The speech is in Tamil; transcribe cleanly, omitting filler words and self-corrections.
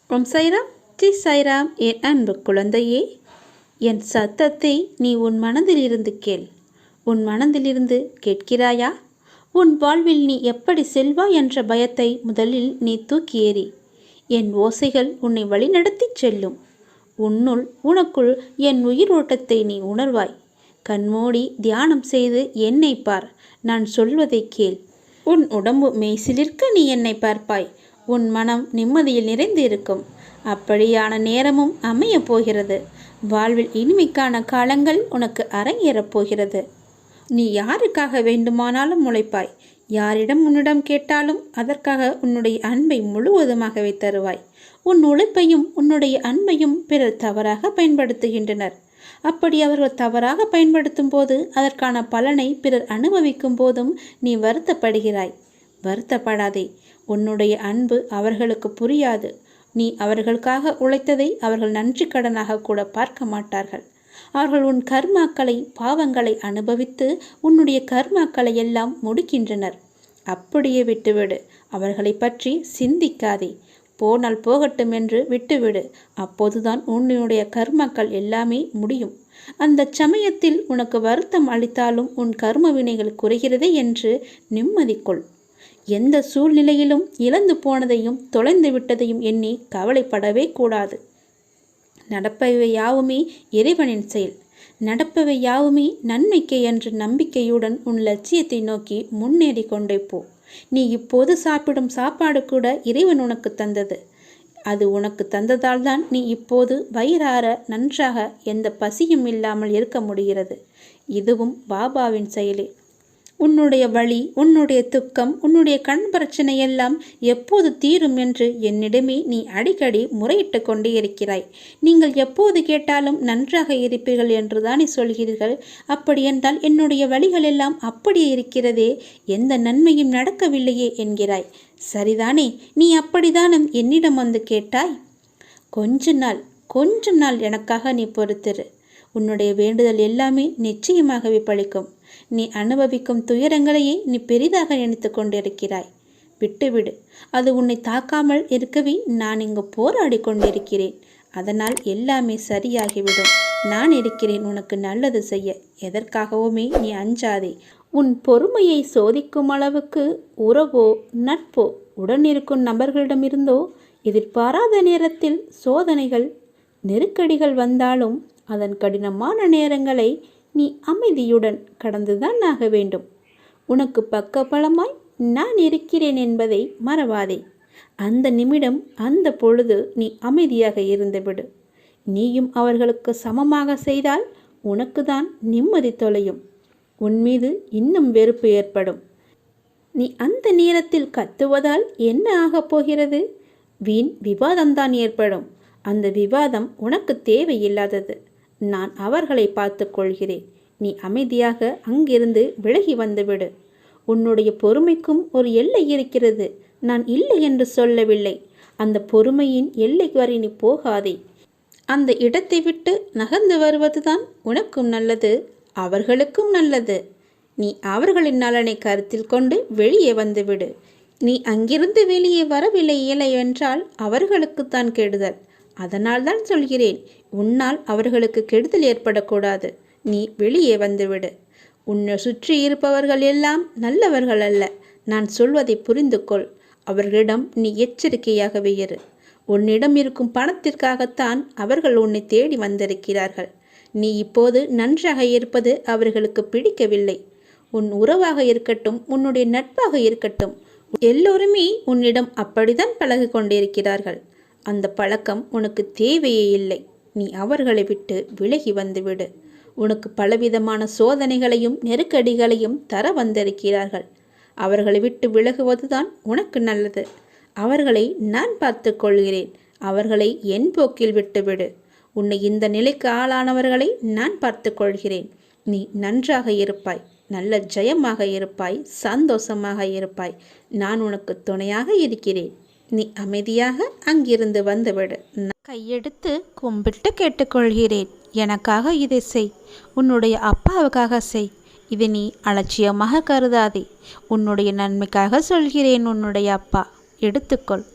ஓம் சாய்ராம், ஜி சாய்ராம். என் அன்பு குழந்தையே, என் சத்தத்தை நீ உன் மனதிலிருந்து கேள். உன் மனதிலிருந்து கேட்கிறாயா? உன் வாழ்வில் நீ எப்படி செல்வாய் என்ற பயத்தை முதலில் நீ தூக்கி எறி. என் ஓசைகள் உன்னை வழிநடத்தி செல்லும். உனக்குள் என் உயிரோட்டத்தை நீ உணர்வாய். கண்மூடி தியானம் செய்து என்னை பார். நான் சொல்வதை கேள். உன் உடம்பு மெய்சிலிர்க்க நீ என்னை பார்ப்பாய். உன் மனம் நிம்மதியில் நிறைந்து இருக்கும். அப்படியான நேரமும் அமையப் போகிறது. வாழ்வில் இனிமைக்கான காலங்கள் உனக்கு அரங்கேறப் போகிறது. நீ யாருக்காக வேண்டுமானாலும் உழைப்பாய். யாரிடம் உன்னிடம் கேட்டாலும் அதற்காக உன்னுடைய அன்பை முழுவதுமாகவே தருவாய். உன் உழைப்பையும் உன்னுடைய அன்பையும் பிறர் தவறாக பயன்படுத்துகின்றனர். அப்படி அவர்கள் தவறாக பயன்படுத்தும் போது அதற்கான பலனை பிறர் அனுபவிக்கும் போதும் நீ வருத்தப்படுகிறாய். வருத்தப்படாதே. உன்னுடைய அன்பு அவர்களுக்கு புரியாது. நீ அவர்களுக்காக உழைத்ததை அவர்கள் நன்றி கடனாக கூட பார்க்க மாட்டார்கள். அவர்கள் உன் கர்மாக்களை பாவங்களை அனுபவித்து உன்னுடைய கர்மாக்களை எல்லாம் முடிக்கின்றனர். அப்படியே விட்டுவிடு. அவர்களை பற்றி சிந்திக்காதே. போனால் போகட்டும் என்று விட்டுவிடு. அப்போதுதான் உன்னுடைய கர்மாக்கள் எல்லாமே முடியும். அந்த சமயத்தில் உனக்கு வருத்தம் அளித்தாலும் உன் கர்ம வினைகள் குறைகிறதே என்று நிம்மதி கொள். எந்த சூழ்நிலையிலும் இழந்து போனதையும் தொலைந்து விட்டதையும் எண்ணி கவலைப்படவே கூடாது. நடப்பவை யாவுமே இறைவனின் செயல். நடப்பவை யாவுமே நன்மைக்கே என்ற நம்பிக்கையுடன் உன் லட்சியத்தை நோக்கி முன்னேறி கொண்டே போ. நீ இப்போது சாப்பிடும் சாப்பாடு கூட இறைவன் உனக்கு தந்தது. அது உனக்கு தந்ததால் தான் நீ இப்போது வயிறார நன்றாக எந்த பசியும் இல்லாமல் இருக்க முடிகிறது. இதுவும் பாபாவின் செயலே. உன்னுடைய வலி, உன்னுடைய துக்கம், உன்னுடைய கண் பிரச்சனை எல்லாம் எப்போது தீரும் என்று என்னிடமே நீ அடிக்கடி முறையிட்டு கொண்டே இருக்கிறாய். நீங்கள் எப்போது கேட்டாலும் நன்றாக இருப்பீர்கள் என்று தானே சொல்கிறீர்கள். அப்படியென்றால் என்னுடைய வழிகள் எல்லாம் அப்படியே இருக்கிறதே, எந்த நன்மையும் நடக்கவில்லையே என்கிறாய். சரிதானே? நீ அப்படித்தான் என்னிடம் வந்து கேட்டாய். கொஞ்சம் நாள் எனக்காக நீ பொறுத்திரு. உன்னுடைய வேண்டுதல் எல்லாமே நிச்சயமாகவே பலிக்கும். நீ அனுபவிக்கும் துயரங்களையே நீ பெரிதாக நினைத்து கொண்டிருக்கிறாய். விட்டுவிடு. அது உன்னை தாக்காமல் இருக்கவே நான் இங்கு போராடி கொண்டிருக்கிறேன். அதனால் எல்லாமே சரியாகிவிடும். நான் இருக்கிறேன் உனக்கு நல்லது செய்ய. எதற்காகவுமே நீ அஞ்சாதே. உன் பொறுமையை சோதிக்கும் அளவுக்கு உறவோ நட்போ உடனிருக்கும் நபர்களிடமிருந்தோ எதிர்பாராத நேரத்தில் சோதனைகள் நெருக்கடிகள் வந்தாலும் அதன் கடினமான நேரங்களை நீ அமைதியுடன் கடந்துதான் ஆக வேண்டும். உனக்கு பக்கபலமாய் நான் இருக்கிறேன் என்பதை மறவாதே. அந்த நிமிடம் அந்த பொழுது நீ அமைதியாக இருந்துவிடு. நீயும் அவர்களுக்கு சமமாக செய்தால் உனக்கு தான் நிம்மதி தொலையும். உன் மீது இன்னும் வெறுப்பு ஏற்படும். நீ அந்த நேரத்தில் கத்துவதால் என்ன ஆகப் போகிறது? வீண் விவாதம்தான் ஏற்படும். அந்த விவாதம் உனக்கு தேவையில்லாதது. நான் அவர்களை பார்த்து கொள்கிறேன். நீ அமைதியாக அங்கிருந்து விலகி வந்துவிடு. உன்னுடைய பொறுமைக்கும் ஒரு எல்லை இருக்கிறது. நான் இல்லை என்று சொல்லவில்லை. அந்த பொறுமையின் எல்லை வரை நீ போகாதே. அந்த இடத்தை விட்டு நகர்ந்து வருவதுதான் உனக்கும் நல்லது, அவர்களுக்கும் நல்லது. நீ அவர்களின் நலனை கருத்தில் கொண்டு வெளியே வந்துவிடு. நீ அங்கிருந்து வெளியே வரவில்லை என்றால் அவர்களுக்குத்தான் கெடுதல். அதனால்தான் சொல்கிறேன், உன்னால் அவர்களுக்கு கெடுதல் ஏற்படக்கூடாது. நீ வெளியே வந்துவிடு. உன்னை சுற்றி இருப்பவர்கள் எல்லாம் நல்லவர்கள் அல்ல. நான் சொல்வதை புரிந்து கொள். அவர்களிடம் நீ எச்சரிக்கையாகவே இரு. உன்னிடம் இருக்கும் பணத்திற்காகத்தான் அவர்கள் உன்னை தேடி வந்திருக்கிறார்கள். நீ இப்போது நன்றாக இருப்பது அவர்களுக்கு பிடிக்கவில்லை. உன் உறவாக இருக்கட்டும், உன்னுடைய நட்பாக இருக்கட்டும், எல்லோருமே உன்னிடம் அப்படித்தான் பழகி கொண்டிருக்கிறார்கள். அந்த பழக்கம் உனக்கு தேவையே இல்லை. நீ அவர்களை விட்டு விலகி வந்துவிடு. உனக்கு பலவிதமான சோதனைகளையும் நெருக்கடிகளையும் தர வந்திருக்கிறார்கள். அவர்களை விட்டு விலகுவதுதான் உனக்கு நல்லது. அவர்களை நான் பார்த்து கொள்கிறேன். அவர்களை என் போக்கில் விட்டுவிடு. உன்னை இந்த நிலைக்கு ஆளானவர்களை நான் பார்த்து கொள்கிறேன். நீ நன்றாக இருப்பாய், நல்ல ஜெயமாக இருப்பாய், சந்தோஷமாக இருப்பாய். நான் உனக்கு துணையாக இருக்கிறேன். நீ அமைதியாக அங்கிருந்து வந்துவிடு. கையெடுத்து கும்பிட்டு கேட்டுக்கொள்கிறேன். எனக்காக இதை செய். உன்னுடைய அப்பாவுக்காக செய். இதை நீ அலட்சியமாக கருதாதே. உன்னுடைய நன்மைக்காக சொல்கிறேன். உன்னுடைய அப்பா எடுத்துக்கொள்.